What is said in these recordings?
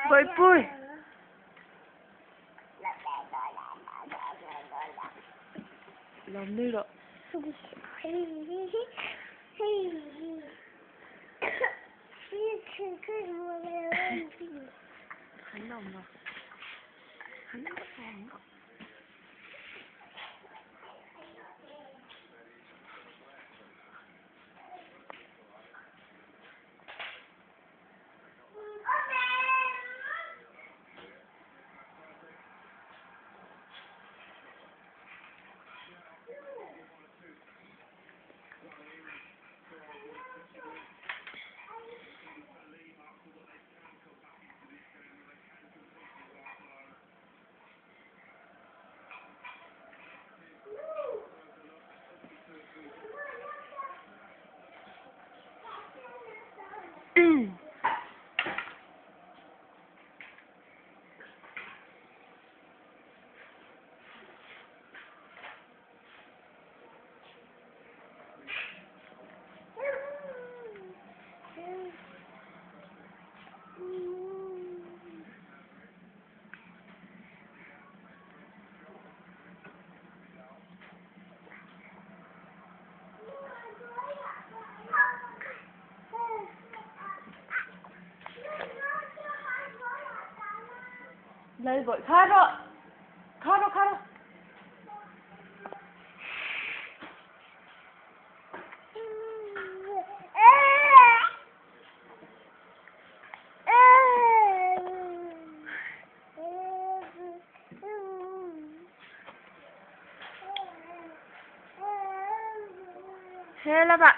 Bơi bơi. Làm đi rồi. Hắn đồng rồi. Hắn có hàng. Lấy vội khát rồi. Khát rồi, khát rồi. Thế là bạn.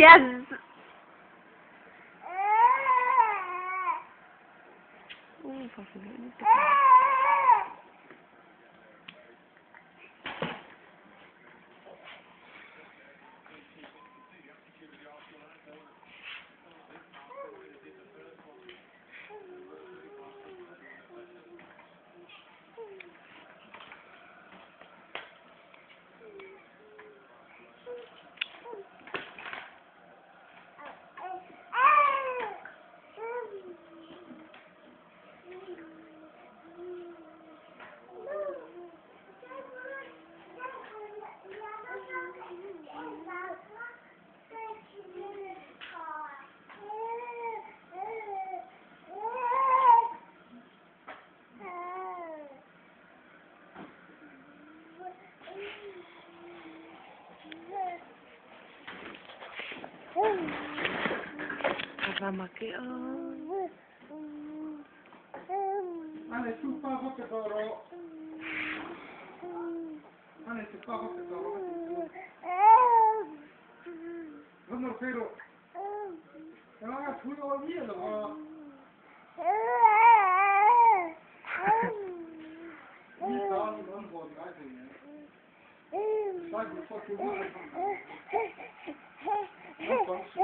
Yes. Mamma che Anne suppa hoppe toro. Anne suppa hoppe toro. Non lo credo. E ma tu lo via lo. Mi sta non può dai. Sai che fa tu. Non posso.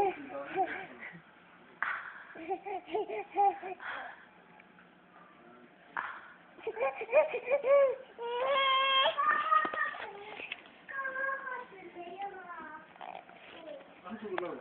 I'm too low.